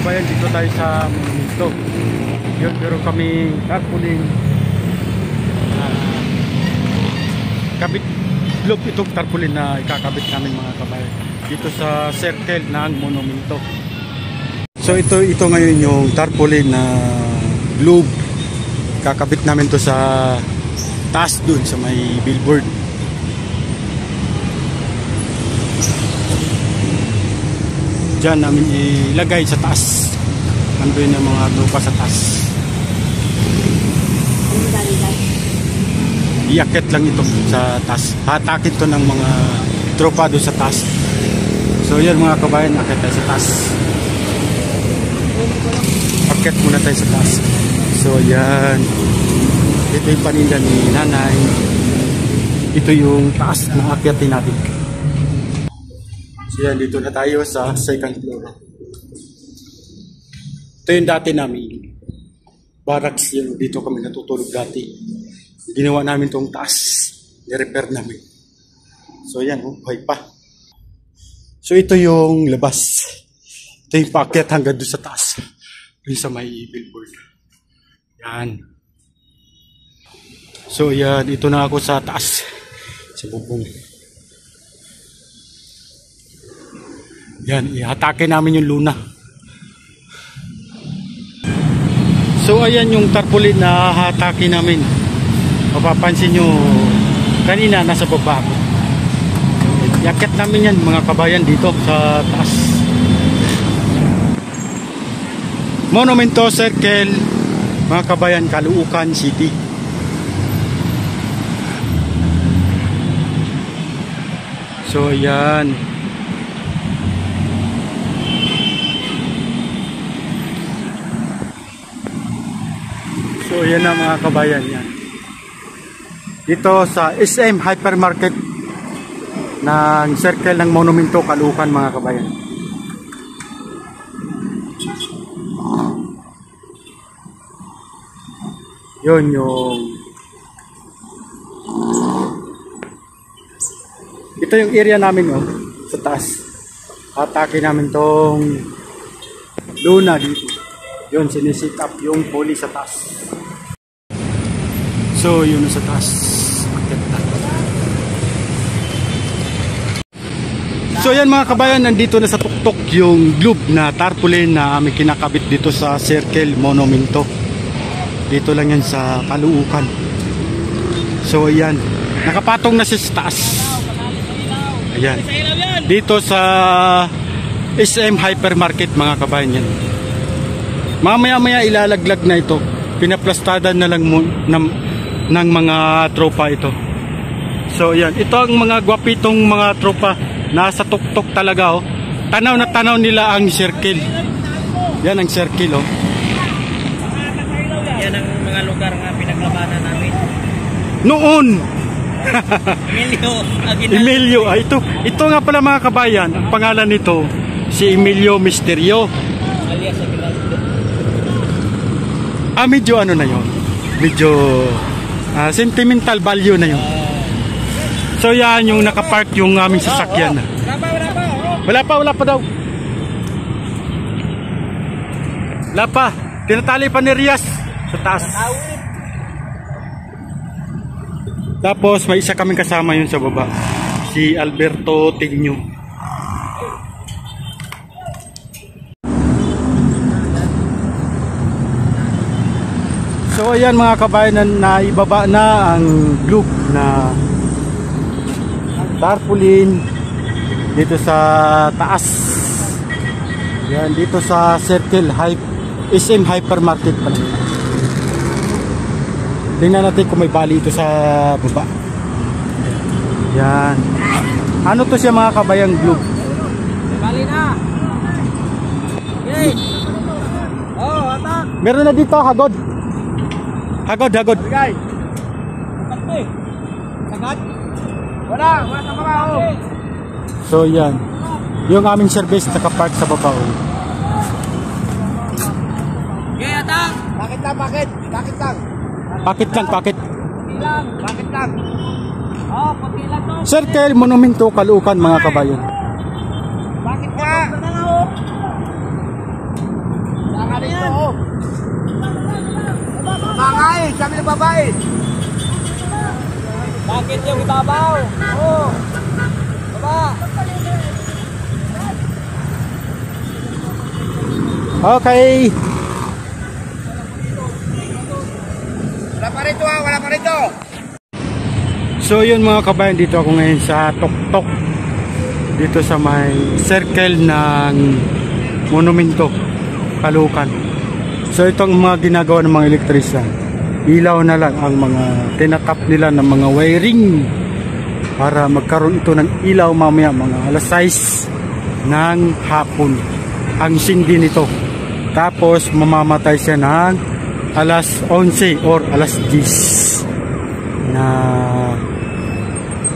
kabayan, dito tayo sa Monumento. Yun, pero kami tarpaulin. Kabit globe itong tarpaulin na ikakabit namin mga kabayan. Dito sa circle ng Monumento. So ito ngayon yung tarpaulin na globe. Kakabit namin to sa taas dun sa may billboard. Diyan namin ilagay sa taas. Nandun yung mga tropa sa taas. Iakit lang ito sa taas. Hatakin to ng mga tropa doon sa taas. So yan mga kabayan, akit tayo sa taas. Akit muna tayo sa taas. So yan. Ito yung paninda ni nanay. Ito yung taas na akyatin natin. So yan, dito na tayo sa second floor. Ito yung dati namin barracks, yung dito kami natutulog dati. Ginawa namin itong taas, ni-repair namin. So yan, buhay pa. So ito yung labas. Ito yung paakyat hanggang doon sa taas. Doon sa may billboard. Yan. So yan, ito na ako sa taas. Sa bubong. Yan, ihatake namin yung luna. So ayan yung tarpaulin na hatake namin. Mapapansin nyo, kanina nasa baba ako. Yakit namin yan mga kabayan dito sa taas. Monumento Circle, mga kabayan, Caloocan City. So ayan. So yan na mga kabayan yan. Dito sa SM Hypermarket ng circle ng Monumento Caloocan mga kabayan. Yun yung ito yung area namin sa taas. Atake namin tong luna dito. Yun, sinisit up yung poli sa taas. So, yun sa taas. So, yan mga kabayan, nandito na sa tuktok yung globe na tarpaulin na aming kinakabit dito sa Circle Monumento. Dito lang yan sa Caloocan. So, ayan. Nakapatong na siya sa taas. Ayan. Dito sa SM Hypermarket mga kabayan yan. Mamaya-maya ilalaglag na ito. Pinaplastadan na lang ng mga tropa ito. So yan, ito ang mga gwapitong mga tropa. Nasa tuktok talaga Tanaw na tanaw nila ang circle. Yan ang circle Yan ang mga lugar nga pinaglabanan namin. Noon. Emilio Emilio. Ito nga pala mga kabayan. Ang pangalan nito si Emilio Misterio. alias Aguinaldo. Medyo ano na yun. Medyo sentimental value na yun. So yan yung nakapark yung aming sasakyan. Wala pa daw. Wala pa. Tinatali pa ni Rias sa taas. Tapos may isa kaming kasama yun sa baba. Si Alberto Tinyo. So ayan mga kabayan, na ibaba na ang globe na tarpaulin dito sa taas. Yan, dito sa Circle SM Hypermarket pala. Tingnan natin kung may bali ito sa baba. Yan. Ano to siya mga kabayang globe? May bali na. Yay! Oh, atak! Meron na dito, hagod. Hagod. Bigay. Sagad? Wala sa baba. So yan. Yung aming service nakapark sa baba. Okay, atak! Bakit lang? Pakit lang. Bakit lang? Oh, pati lang to. Circle Monumento Caloocan mga kabayan. Bakit ka? sabi ng babae. Bakit yung ibabaw? Oo. Baba. Okay. Wala pa rito ha, wala pa rito. So yun mga kabayan, dito ako ngayon sa Tuktok. Dito sa may circle ng monumento, Caloocan. So itong mga ginagawa ng mga elektrisyan, ilaw na lang ang mga tinatap nila ng mga wiring para magkaroon ito ng ilaw mamaya mga alas 6 ng hapon ang sindi nito. Tapos mamamatay siya ng alas 11 or alas 10 na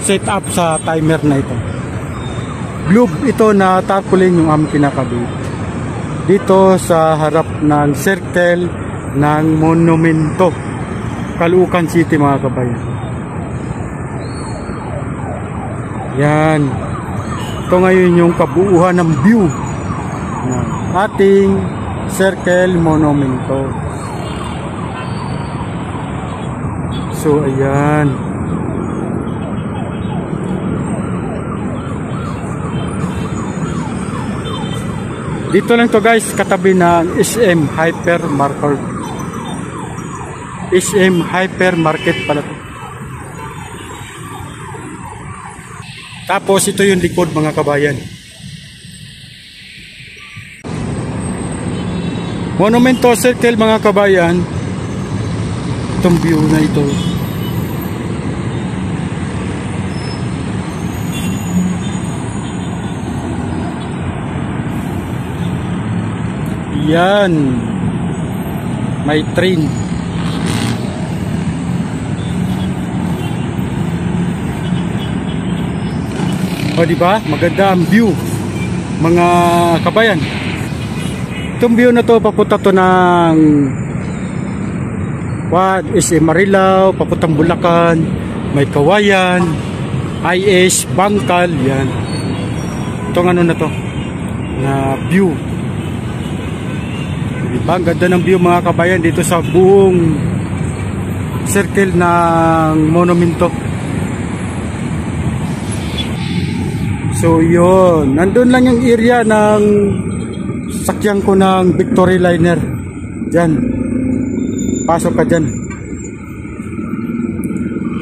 set up sa timer na ito. Globe ito na tarpaulin yung aming kinakabit dito sa harap ng circle ng monumento, Caloocan City mga kabayan. Yan. Ito ngayon yung kabuuhan ng view ng ating circle monumento. So ayan. Dito lang to guys, katabi ng SM Hypermarket. SM Hypermarket pala to. Tapos ito yung likod mga kabayan. Monumento Circle mga kabayan. Itong view na ito. Yan. May train. O diba? Maganda ang view mga kabayan. Itong view na to papunta to ng SM Marilao, papuntang Bulacan, may Kawayan, IS, Bangkal, yan. Itong ano na to na view. Diba? Ang ganda ng view mga kabayan dito sa buong circle ng monumento. So yun, nandun lang yung area ng sakyan ko ng Victory Liner. Diyan. Pasok ka dyan.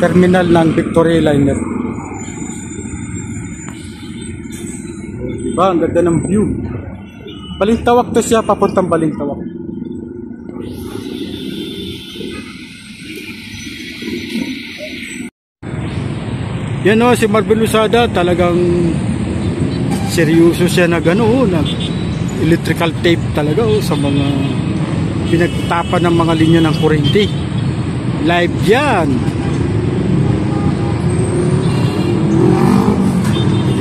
Terminal ng Victory Liner. Diba? Ang ganda ng view. Balintawak to siya, papuntang Balintawak. Yan o, si Marvin Luzada talagang seryoso siya na gano'n, na electrical tape talaga sa mga pinagtapan ng mga linya ng kuryente. Live yan.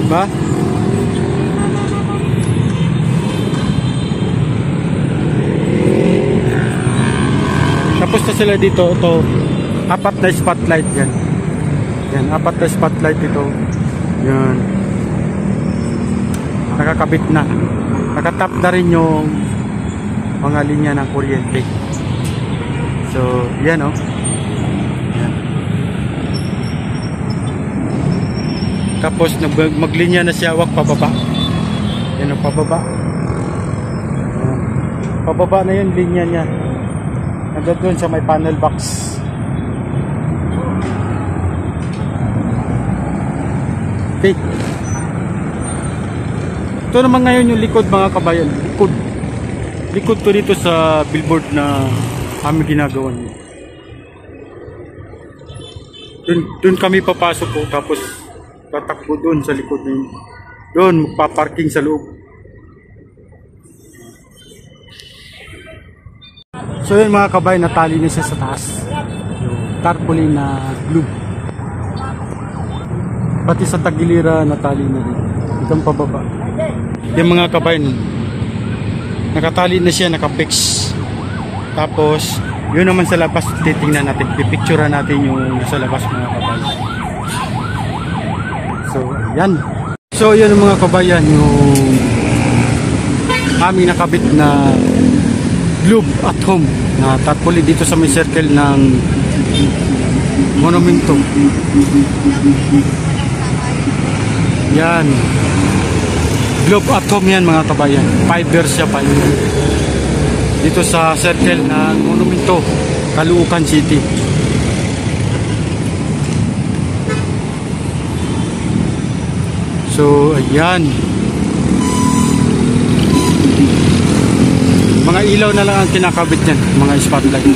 Diba? Tapos na sila dito, ito, apat na spotlight yan. Yan, apat na spotlight ito. Yan. Nakakabit na. Nakatap na rin yung mga linya ng kuryente. So, yan o. Yan. Tapos, maglinya na siya, wag pababa. Yan o, pababa. Yan. Pababa na yun, linya niya. Nandun doon sa may panel box. Okay. Ito naman ngayon yung likod mga kabayan. Likod to dito sa billboard na kami ginagawa niyo. Doon kami papasok po, tapos tatakbo doon sa likod na yun. Doon magpaparking sa loob. So yun mga kabayan, natali na siya sa taas. Yung tarpaulin na globe. Pati sa tagilira natali na rin. Itong pababa. Yung mga kabayan, nakatali na siya, nakapix. Tapos, yun naman sa labas, titingnan natin. Pipicturean natin yung sa labas mga kabayan. So, yan. So, yun mga kabayan, yung aming nakabit na Globe at Home na tarpaulin dito sa may circle ng monumento. Yan. Globe at Home yan mga kabayan. 5 years siya, 5 years. Dito sa circle ng monumento, Caloocan City. So, ayan. Mga ilaw na lang ang kinakabit niyan, mga spotlight.